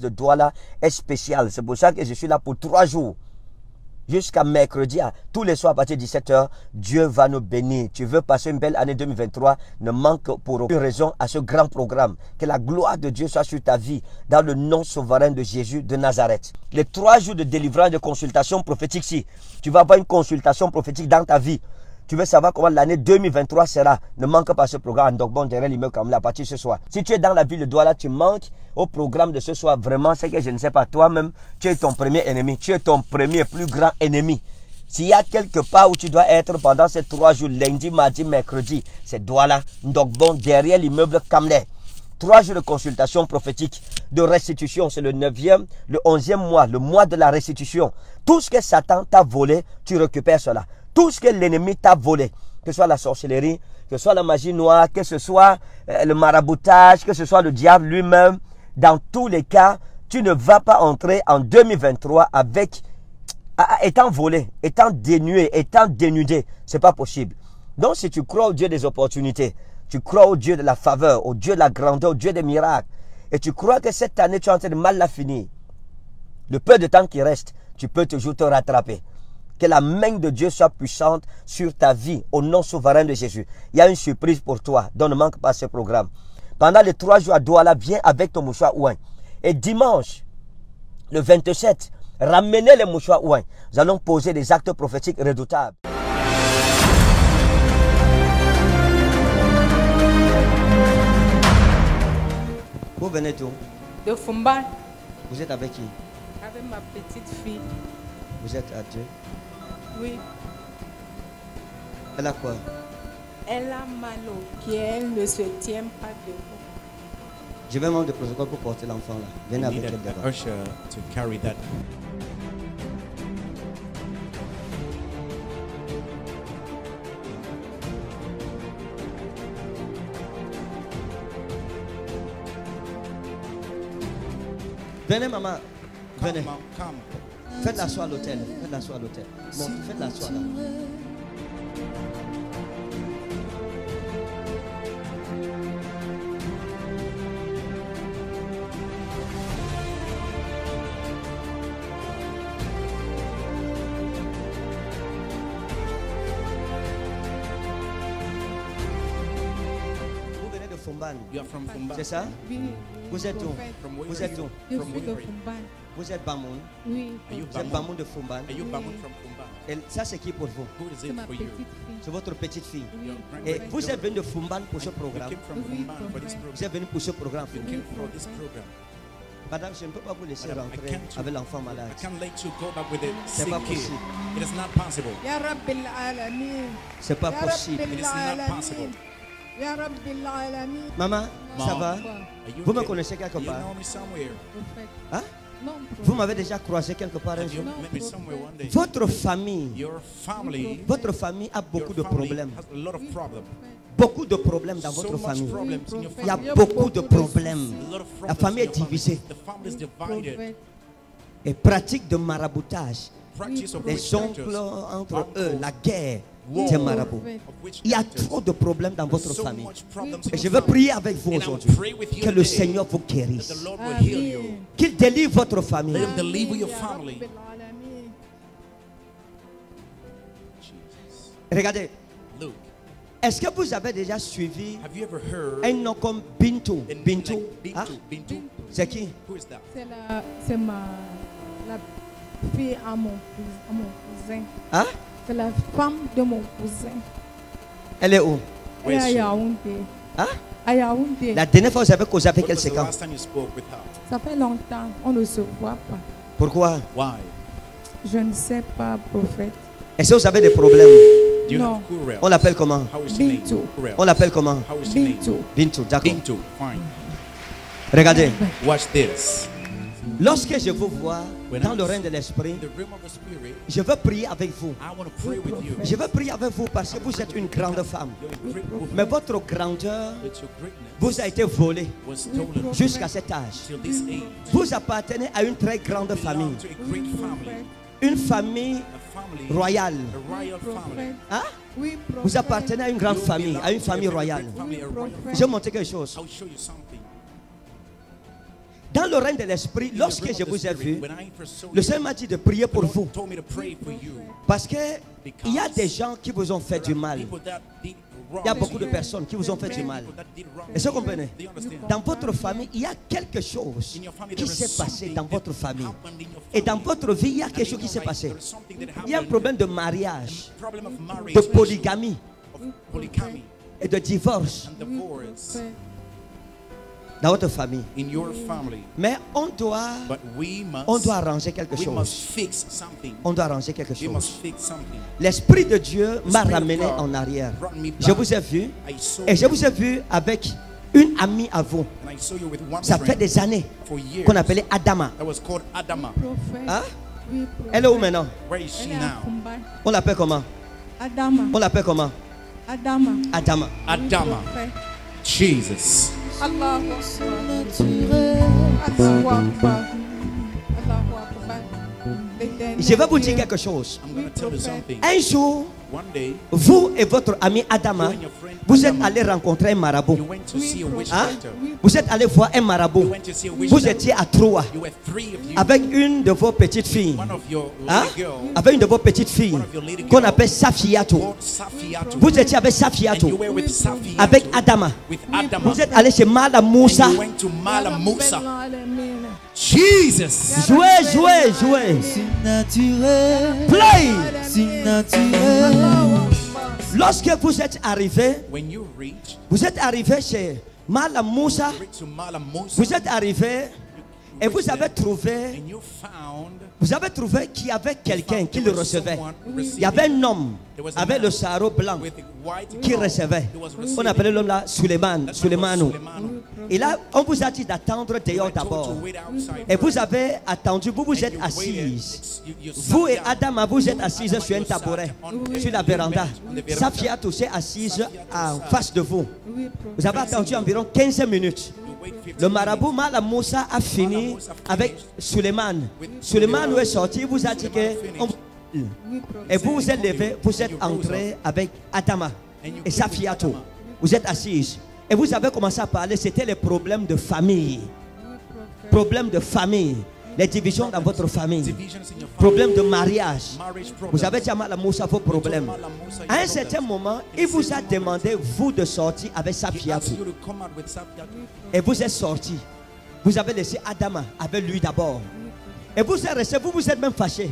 de Douala est spécial. C'est pour ça que je suis là pour 3 jours. Jusqu'à mercredi, tous les soirs à partir de 17h, Dieu va nous bénir. Tu veux passer une belle année 2023, ne manque pour aucune raison à ce grand programme. Que la gloire de Dieu soit sur ta vie, dans le nom souverain de Jésus de Nazareth. Les 3 jours de délivrance, de consultation prophétique, si tu vas avoir une consultation prophétique dans ta vie, tu veux savoir comment l'année 2023 sera, ne manque pas ce programme. Donc bon, derrière l'immeuble comme là, à partir de ce soir. Si tu es dans la ville de Douala, tu manques au programme de ce soir. Vraiment, c'est que je ne sais pas, toi-même, tu es ton premier ennemi. Tu es ton premier plus grand ennemi. S'il y a quelque part où tu dois être pendant ces 3 jours, lundi, mardi, mercredi, c'est Douala. Donc bon, derrière l'immeuble Kamler. 3 jours de consultation prophétique, de restitution. C'est le 9e, le 11e mois, le mois de la restitution. Tout ce que Satan t'a volé, tu récupères cela. Tout ce que l'ennemi t'a volé, que ce soit la sorcellerie, que ce soit la magie noire, que ce soit le maraboutage, que ce soit le diable lui-même, dans tous les cas, tu ne vas pas entrer en 2023 avec étant volé, étant dénué, étant dénudé. Ce n'est pas possible. Donc si tu crois au Dieu des opportunités, tu crois au Dieu de la faveur, au Dieu de la grandeur, au Dieu des miracles, et tu crois que cette année tu es en train de mal la finir, le peu de temps qui reste, tu peux toujours te rattraper. Que la main de Dieu soit puissante sur ta vie, au nom souverain de Jésus. Il y a une surprise pour toi, donc ne manque pas ce programme. Pendant les 3 jours à Douala, viens avec ton mouchoir ouin. Et dimanche, le 27, ramenez les mouchoirs ouin. Nous allons poser des actes prophétiques redoutables. Vous venez d'où? De Fumban. Vous êtes avec qui? Avec ma petite fille. Vous êtes à Dieu? Oui. Elle a quoi? Elle a mal au pied, elle ne se tient pas debout. Je vais membre de protocole pour porter l'enfant là. Venez avec elle devant. Usher to carry that. Venez maman. Venez. Come, come. Faites-la soie à l'hôtel. Faites-la soie à l'hôtel. Bon, faites-la soie là. Vous venez de Fumban. You are from Fumban. C'est ça? Oui. Vous êtes où? From where? Vous êtes où? Je From suis de where? Fumban. Vous êtes Bamoun. Oui. Are you Vous êtes Bamoun? Bamoun de Fumban. Are you Bamoun from Fumban? Et ça c'est qui pour vous? Who is C'est it ma for petite you? fille. C'est votre petite fille. Your Et grand vous êtes venu de Fumban pour ce You programme. came from Oui, Fumban for this Vous program. êtes venu pour ce programme. You came for this program. Madame, je ne peux pas vous laisser Madame, I rentrer can't- avec l'enfant malade. I can't let you go back with a C'est sick pas kid. possible. It is not possible. Ya Rabbil Alamin. C'est pas Ya possible. Rabbil It is not Alamin. possible. Ya Rabbil Alamin. Maman, ça Mom. va? Are you Vous me okay? connaissez quelque You part? know me somewhere. Prophète. Hein? Non, Vous m'avez déjà croisé quelque part un Have you jour? met me somewhere one day? Votre famille, Your family, a beaucoup de your family problèmes. has a lot of problems. Beaucoup de problèmes dans So votre much famille. problems in your Il y a family. beaucoup de problèmes. A lot of La problems famille in est your family. divisée. The family is divided. Prophète. Et pratique de maraboutage. Practice of Les witch oncles doctors, entre eux, la guerre, War. c'est marabout. Prophète. of witch Il y a doctors. trop de problèmes dans votre So famille. much problems in Et je your veux family. prier avec vous And I will aujourd'hui. pray with you Que le today Seigneur vous that guérisse. the Lord will heal you. Amen. Qu'il délivre votre famille. Let him deliver your Ya family. Rabbil Alamin. Jesus. Regardez, Luke, est-ce que vous avez déjà suivi have you ever heard un nom comme Bintou? in Bintou? like Hein? Bintu? C'est qui? Who is that? C'est la fille à mon cousin. Hein? C'est la femme de mon cousin. Elle est où? Elle est Where à is she? Yaoundé. Hein? À Yaoundé. La dernière fois, vous avez causé avec When elle, was c'est the quand? last time you spoke with her? Ça fait longtemps, on ne se voit pas. Pourquoi? Why? Je ne sais pas, prophète. Est-ce que vous avez des problèmes? Do you No. have Kurel? On l'appelle comment? How is your name? Bintu. Kurel. On l'appelle comment? How is your name? Bintu. Bintou, d'accord. Bintu. Fine. Regardez, Watch this. lorsque je vous vois When dans I- le règne de l'esprit, In the realm of the spirit, je veux prier avec vous. I want to pray with you. Je veux prier avec vous parce que vous êtes une grande femme. You're a great woman, Mais votre grandeur but your greatness vous a été volée was stolen jusqu'à cet âge. till this age. Vous appartenez à une très grande Belong famille. to a great family, Une famille a family, royale. a royal family. Hein? Oui, prophète. Vous appartenez à une grande famille, à une famille royale. Family, a royal Je vais vous montrer quelque chose. I'll show you something. Dans le règne de l'esprit, lorsque je vous ai vu, le Seigneur m'a dit de prier pour vous. Parce qu'il y a des gens qui vous ont fait du mal. Il y a beaucoup de personnes qui vous ont fait du mal. Est-ce que vous comprenez? Dans votre famille, il y a quelque chose qui s'est passé dans votre famille. Et dans votre vie, il y a quelque chose qui s'est passé. Il y a un problème de mariage, de polygamie et de divorce dans votre famille. Mais on doit arranger quelque chose. On doit arranger quelque chose. L'Esprit de Dieu m'a ramené en arrière. Je vous ai vu et je vous ai vu avec une amie à vous. Ça fait des années qu'on appelait Adama. Hein? Elle est où maintenant? On l'appelle comment? Adama. On l'appelle comment? Adama. Adama. Adama. Jesus. Allahu Akbar. Allahu Akbar. Je vais vous dire quelque chose. I'm going to tell you something. Un jour, One day, vous et votre ami Adama, vous êtes allés rencontrer un marabout. you went to see a witch Hein? doctor. Vous êtes allés voir un marabout. You went to see a witch Vous doctor. étiez à Troa You were three of you. avec une de vos petites filles. One of your Hein? little girls Avec une de vos petites filles qu'on appelle Safiatou. called Safiatou. Vous étiez avec And you Safiatou, were with Safiatou. avec Adama. With Adama. Vous êtes allés chez Mala And Moussa. you went to Mala Musa. Jesus. Jouez, jouez, jouez. Play. Lorsque vous êtes arrivé, When you reach chez Mala Moussa, to Mala Musa, vous êtes arrivé et vous avez trouvé and you found qu'il y avait quelqu'un qui le recevait. Il y avait un homme avec le sarrau blanc with white qui recevait. On appelait l'homme là Suleimanou. Et là, on vous a dit d'attendre dehors d'abord. Et vous avez attendu, vous vous êtes assises. Vous et Adama, vous êtes assises sur un tabouret, sur la véranda. Safiatou s'est assise en face de vous. Vous avez attendu environ 15 minutes. Le marabout Mala Moussa a fini avec Suleiman. Suleiman est sorti, il vous a dit que... Et vous vous êtes levé, vous êtes entré avec Adama et Safiatou. Vous êtes assises. Et vous avez commencé à parler, c'était les problèmes de famille. Problèmes de famille. Les divisions dans votre famille. Problèmes de mariage. Vous avez dit à Mala Moussa vos problèmes. À un certain moment, il vous a demandé, vous, de sortir avec Safiatou. Et vous êtes sortis. Vous avez laissé Adama avec lui d'abord. Et vous êtes resté, vous vous êtes même fâché.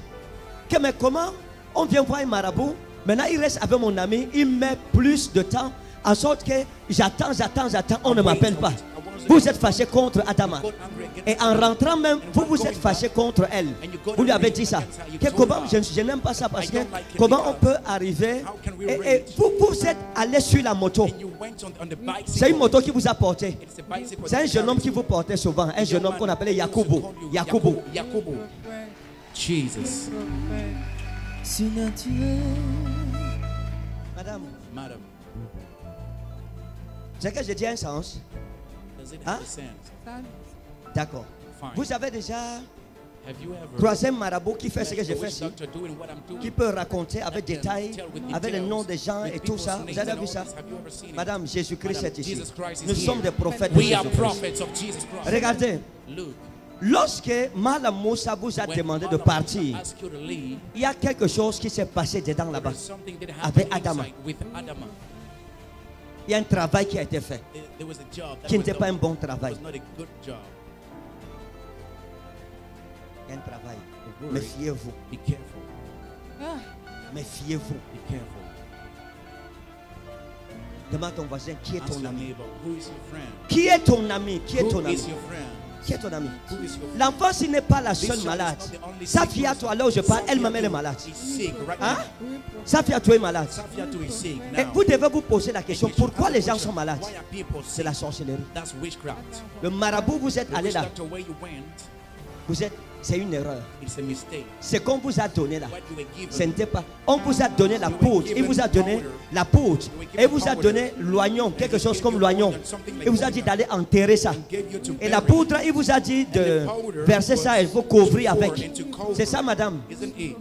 Que mais comment on vient voir un marabout? Maintenant il reste avec mon ami, il met plus de temps, en sorte que j'attends, on ne m'appelle pas. Vous êtes fâché contre Adama. Et en rentrant même, vous vous êtes fâché contre elle. Vous lui avez dit ça. Que comment, je n'aime pas ça parce que comment on peut arriver et vous êtes allé sur la moto. C'est une moto qui vous a porté. C'est un jeune homme qui vous portait souvent. Un jeune homme qu'on appelait Yakubu. Jesus. Madame, Madam, c'est que je dis un sens. does it Huh? make sense? D'accord. Fine. Vous avez déjà Have you ever croisé un marabout qui fait ce que met je a fais witch ici, doctor doing what I'm doing? qui peut raconter avec détail, Tell with avec le details, nom des gens with et tout people's ça. names Vous avez and vu all ça? this. Have you ever seen it? Madame, Jésus-Christ est ici. Jesus Christ is Nous here. sommes des prophètes de We are Jésus-Christ. prophets of Jesus Christ. Regardez, Look, lorsque Mala Moussa vous a when demandé de Allah partir, asked you to leave, il y a quelque chose qui s'est passé dedans là-bas. there's something that Avec happened Adama. inside with Adama. Il y a un travail qui a été fait, There was a job that qui was n'était pas un done. bon It travail. was not a good job. Il y a un travail. The word, Méfiez-vous. be careful. Méfiez-vous. Be careful. Demande à ton voisin qui est Ask ton your ami. neighbor, who is your friend? Qui est ton ami? Qui est Who ton ami? is your friend? Qui est ton ami? Who is your friend? L'enfant, s'il n'est pas la This seule child malade. is not the only Sa sick fille à person. toi, là où je parle, Safiatou elle-même elle est malade. is sick right Hein? now. Sa fille à toi est malade. Safiatou is sick Et now. vous devez vous poser la question, And you should pourquoi ask les the gens question, sont malades? why are people C'est sick? la sorcellerie. That's witchcraft. Le marabout, vous êtes The allé witch là. doctor, where you went, C'est une erreur. it's a mistake. Ce qu'on vous a donné là, What you were given, ce n'était pas. On vous a donné la poudre. Il vous a donné la poudre. Et il vous a donné l'oignon, quelque chose comme l'oignon. Il vous a dit d'aller enterrer ça. gave you to Et la bury. poudre, il vous a dit de verser ça, il faut couvrir avec. C'est ça, madame. Isn't it?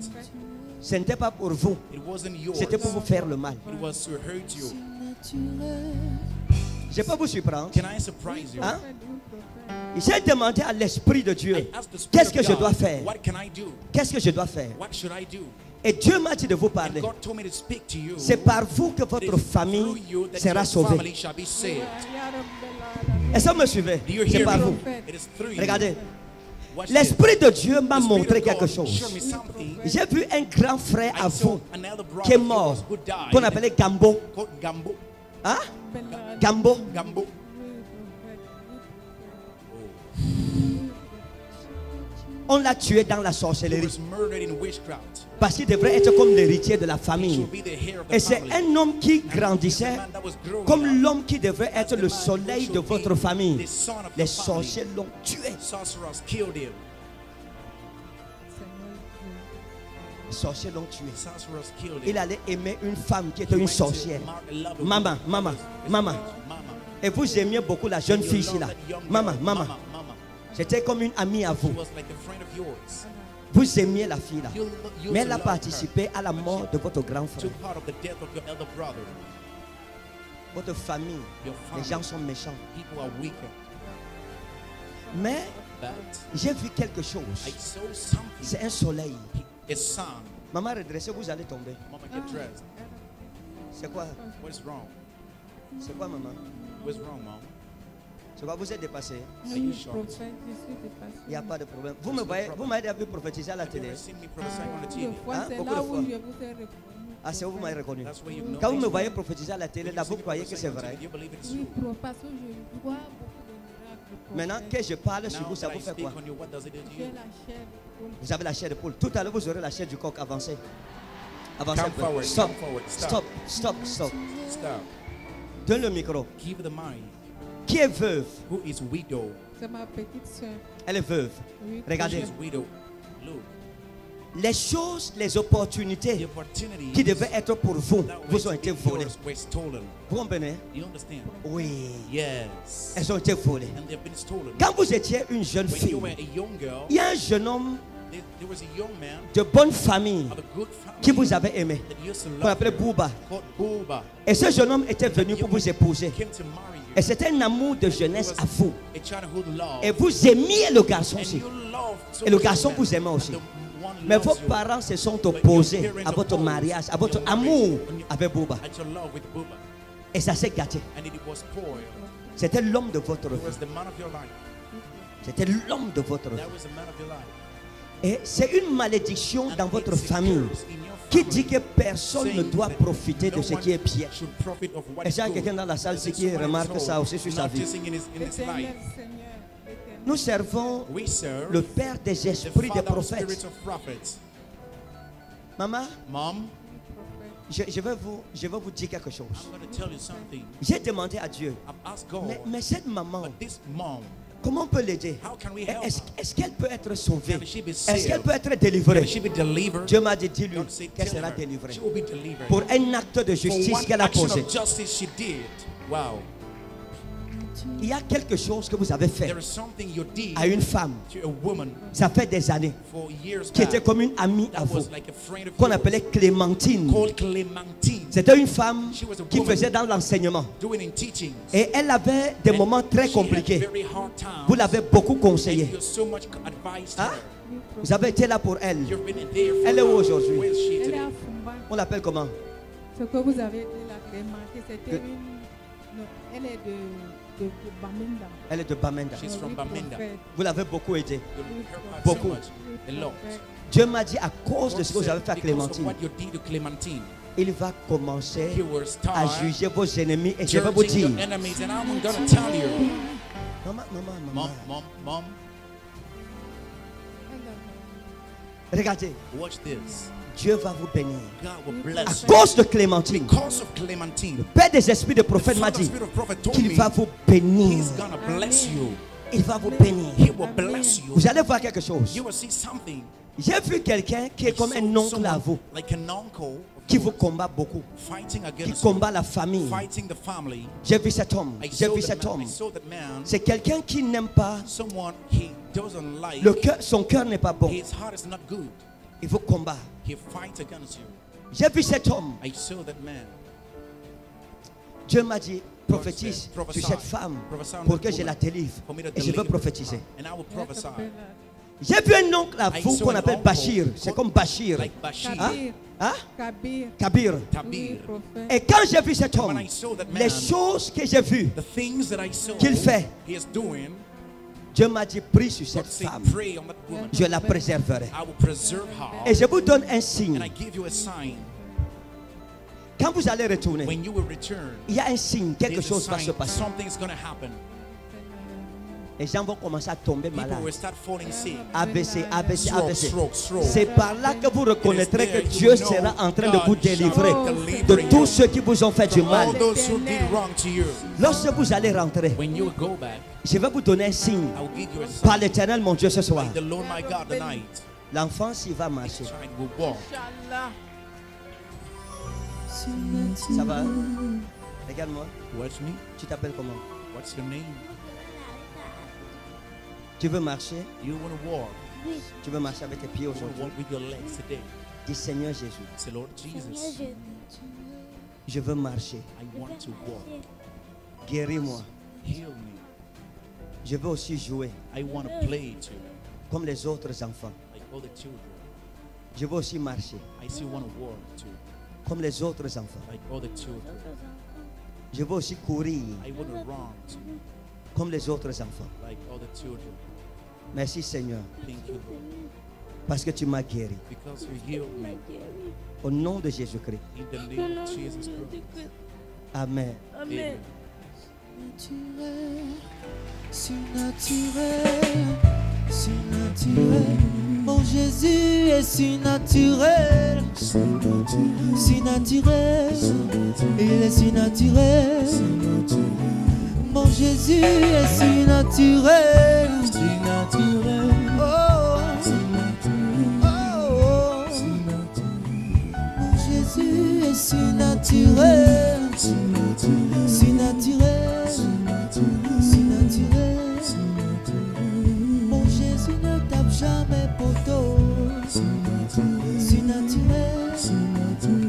Ce n'était pas pour vous. It wasn't yours. C'était pour vous faire le mal. It was to hurt you. Je peux vous surprendre. Can I surprise you? Hein? J'ai demandé à l'Esprit de Dieu, I asked the Spirit qu'est-ce of que je God, dois faire? What can I do? Qu'est-ce que je dois faire? What should I do? Et Dieu m'a dit de vous And parler. God told me to speak to you. C'est par vous que It votre is through famille you that sera your sauvée. family shall be saved. Est-ce que vous me suivez? Do you C'est hear par me? vous. It is through you. Regardez. Watch this. L'Esprit de Dieu m'a The Spirit montré of God quelque chose. showed me something. J'ai vu un grand frère à I saw vous an elder qui est brother mort, who died, qu'on appelait Gambo. called Gambo. Hein? Gambo. Gambo. On l'a tué dans la He sorcellerie was murdered in witchcraft. parce qu'il devrait être comme l'héritier de la He famille. should be the heir of the Et c'est family. un homme qui He's a grandissait man that was growing comme up. l'homme qui devrait être le soleil de votre famille. The son of Les your family. sorciers l'ont tué. Sorcerers killed him. Les sorciers l'ont tué. Sorcerers killed him. Il allait aimer une femme qui était He une went to sorcière. marry a lovely Maman, woman. maman, His maman. mama. Et vous aimiez beaucoup la jeune You fille love ici là. that young girl. Maman, maman. Mama. J'étais comme une amie à She vous. was like a friend of yours. Vous aimiez la fille là. You Mais elle a loved her. participé à la mort de votre grand frère. Took part of the death of your elder brother. Votre famille, Your les family. gens sont méchants. People are weaker. Mais But j'ai vu quelque I chose. saw something. C'est un soleil. A sun. Maman, redressez, vous allez tomber. Mama, get dressed. C'est quoi? What's wrong? C'est quoi, maman? What's wrong, mom? C'est quoi? Vous êtes dépassé? Are you sure? Il n'y a pas de problème. Vous me voyez, vous m'avez vu prophétiser à la Have you télé. ever seen me prophesying on the TV? Hein? C'est Beaucoup là de où fois. je vous ai reconnu. Ah, c'est où vous m'avez reconnu. That's where you know. Quand vous me voyez prophétiser à la télé, là, vous croyez que c'est Do vrai. you believe it's Oui, true? parce que je vois beaucoup de miracles. Maintenant que je parle sur Now vous, ça that vous I fait speak quoi? on you, what does it do to J'ai you? la chair de poule. Vous avez la chair de poule. Tout à l'heure, vous aurez la chair du coq. Avancez. Avancez un Come peu. forward, Stop. come forward. Stop. Stop. Stop. Stop. Donne le micro. Give the mind. Qui est veuve? Who is widow? C'est ma petite soeur. Elle est veuve. Oui, Regardez. She's widow. Look, Les choses, les the opportunités opportunities qui devaient être pour vous, that vous ont were été to be volées. yours were stolen. Vous comprenez? You understand? Oui. Yes. Elles ont été volées. And they've been stolen. Quand vous étiez une jeune When fille, you were a young girl, il y a un jeune homme there was a young man de bonne famille of a good family qui vous avait aimé, that used to qu'on love appelait you, Bouba. called Booba. Et ce jeune homme était venu pour vous épouser. Came to marry you. Et c'était un amour de jeunesse à vous. A childhood love. Et vous aimiez le garçon And aussi. you loved so Et le much garçon man. vous aimait aussi. And the one Mais loves vos you. parents se sont opposés à votre mariage, à votre amour avec Bouba. At your love with Booba. Et ça s'est gâté. And it was spoiled. C'était l'homme de votre It vie. was the man of your life. C'était l'homme de votre vie. That was the man of your life. Et c'est une malédiction dans And votre it's a famille curse in your qui family dit que personne ne saying doit that profiter de no ce one qui est bien. should profit of what Est-ce is qu'il y a good. quelqu'un dans la salle ici There's qui someone remarque at ça home aussi sur sa vie? noticing in his life. L'éternel Seigneur. l'éternel. Nous servons We serve le Père des the esprits des Father of spirits prophètes. of prophets. Maman, Mom, je vais vous dire quelque chose. I'm going to tell you something. J'ai demandé à Dieu, I've asked God, mais cette maman, but this mom, comment on peut l'aider? how can we help Est-ce her? est-ce qu'elle peut être sauvée? Can she be Est-ce qu'elle saved? peut être Can délivrée? she be delivered? Dieu m'a dit, dis-lui God said, qu'elle tell sera her délivrée. she will be delivered. Pour un acte de For justice one qu'elle a action posé. of justice she did. Wow. Il y a quelque chose que vous avez fait There is something you did à une femme, to a woman ça fait des années, for years qui était back comme une amie à that vous, was like a friend of qu'on yours, appelait Clémentine. called Clementine, C'était une femme She was a qui woman faisait dans l'enseignement. doing in teachings. Et elle avait des moments très She had compliqués. very hard times. Vous l'avez beaucoup And conseillé. you so much advised Hein? her. Vous avez été là pour elle. You've been there for Elle est où her. aujourd'hui? Where is she Elle est today? à Fumba. On l'appelle comment? Ce que vous avez dit, la Clémentine, c'était une. Non, elle est de Bamenda. Elle est de Bamenda. She's from Oui, Bamenda. prophète. Vous l'avez beaucoup aidé. You helped her Beaucoup. so much. A lot. Dieu m'a dit à cause de God ce que vous avez said, fait à because of Clémentine, what you did to Clementine, il va commencer he will à start juger vos ennemis. Et je vais vous judging dire, your enemies. And I'm going to tell you, maman, Mom, regardez, watch this. Dieu va vous bénir. God will À bless you. cause de Clémentine, Because of Clementine, Père des esprits de prophète the m'a Father dit Spirit of Prophet told qu'il me va vous bénir. he's going to bless you. Il va vous bénir. He will bless you. Vous allez voir quelque chose. You will see something. J'ai vu quelqu'un qui est comme un oncle à vous, Like an uncle qui vous combat beaucoup, fighting qui against combat la famille. you, fighting the family. J'ai vu cet homme. I J'ai saw vu that cet man. homme. I saw that man. C'est quelqu'un qui n'aime pas. Someone he doesn't like. Son cœur n'est pas bon. His heart is not good. Il vous combat. He fights against you. J'ai vu cet homme. I saw that man. Dieu m'a dit, prophétise Prophesy. sur cette femme Prophesy on pour that que je la woman. délivre. For me to Et je veux deliver prophétiser. her. And I will prophesy. J'ai vu un oncle à I vous saw qu'on an appelle uncle Bachir. C'est called comme Bachir. Like Bashir. Kabir. Hein? Kabir. Kabir. Oui, Tabir. prophète. Et quand j'ai vu cet homme, When I saw that man, les choses que j'ai vues, the things that I saw qu'il fait, he is doing, Dieu m'a dit, prie sur God cette said, femme. pray on that woman. Je la préserverai. I will preserve her. Et je vous donne un And signe. I give you a sign. Quand vous allez retourner, When you will return, il y a un signe, quelque there's a chose va se sign, passer. something's going to happen. Les gens vont commencer à tomber People malades. will start falling sick. ABC, ABC, Stroke, ABC. stroke, stroke. C'est par là que vous reconnaîtrez que Dieu sera en train de vous délivrer de deliver tous ceux qui vous ont fait du from mal. all those who did wrong to you. Lorsque vous allez rentrer, When you go back, je vais vous donner un signe I will give you a par sign. l'Éternel, mon Dieu, ce soir. The Lord my God tonight, L'enfant, s'il va marcher, child will walk. Inch'Allah. ça va? Regarde-moi, Watch me. tu t'appelles comment? What's your name? Tu veux marcher? You want to walk. Tu veux marcher avec tes pieds You want to aujourd'hui? walk with your legs today. Dis Seigneur Jésus, Say, Lord Jesus, je veux marcher. I want to walk. Guéris-moi. Heal me. Je veux aussi jouer I want to play too, comme les autres enfants. like all the children. Je veux aussi marcher I still want to walk too, comme les autres enfants. like all the children. Je veux aussi courir I want to run too, comme les autres enfants. like all the children. Merci Seigneur, Thank you, Lord, parce que tu m'as guéri. because you healed me. Au nom de Jésus-Christ. In the name of Jesus Christ. Amen. Amen. Surnaturel, surnaturel. Mon Jésus est surnaturel, surnaturel. Il est surnaturel. Mon Jésus est surnaturel, surnaturel. Oh, oh, oh. Mon Jésus est surnaturel, surnaturel, surnaturel. Mon Jésus ne tape jamais poteau. Surnaturel,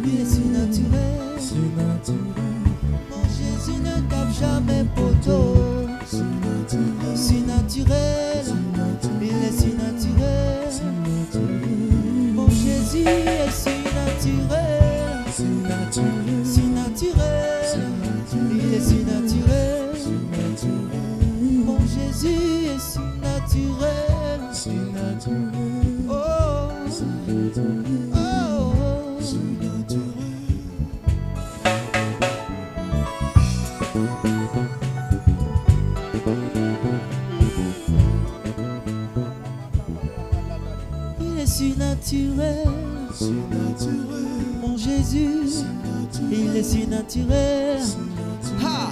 il est surnaturel. Mon Jésus ne tape jamais poteau. Surnaturel, il est surnaturel. Mon Jésus est surnaturel. Surnaturel, il est surnaturel. Mon Jésus est surnaturel. Oh, oh, oh. Il est surnaturel. Mon Jésus, il est surnaturel. Ha!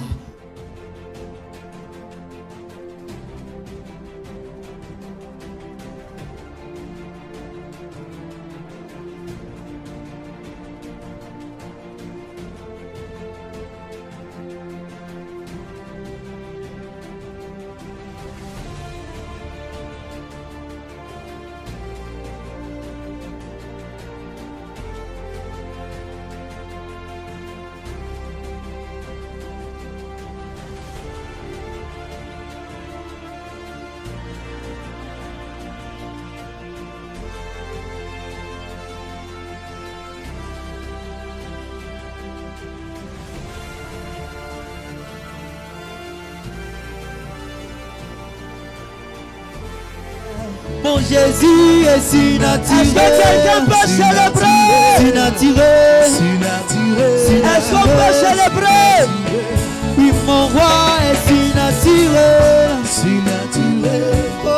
Mon Jésus est surnaturel. Est-ce que quelqu'un peut célébrer? Surnaturel. Est-ce qu'on peut célébrer? Oui, mon roi est surnaturel. Oh,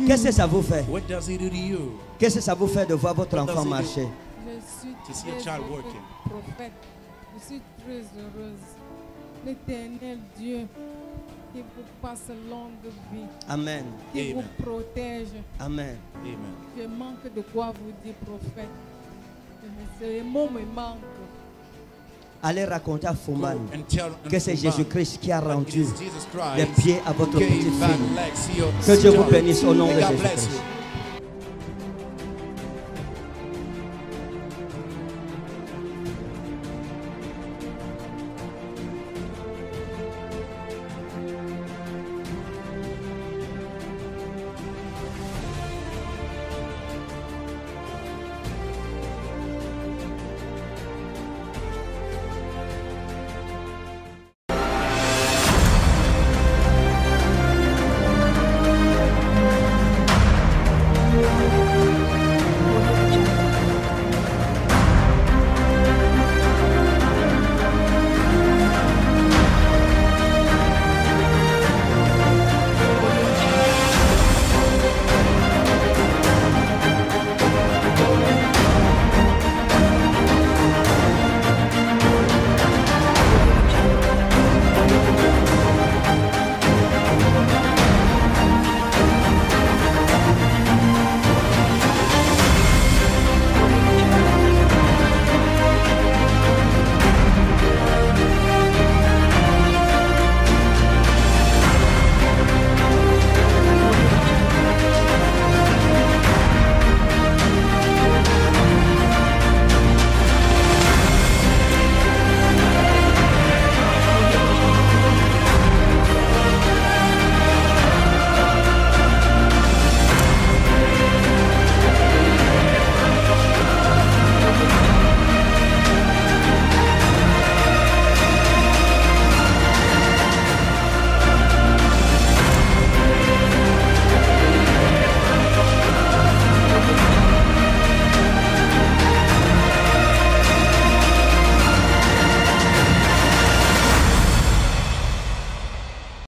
Qu'est-ce que ça vous fait? What does he do to you? Qu'est-ce que ça vous fait de voir votre What enfant does he do? marcher? Je To see suis a très child heureuse, working. prophète. Je suis très heureuse. L'éternel Dieu qui vous passe longue vie, Amen. qui Amen. vous protège. Amen. Amen. Je manque de quoi vous dire, prophète. Les mots me manquent. Allez raconter à Fouman Go and tell que c'est Jésus-Christ qui a that it rendu is Jesus les Christ pieds à votre who gave petite back fille. legs to your Que Dieu vous daughter. bénisse au nom May de God bless Jésus-Christ. you.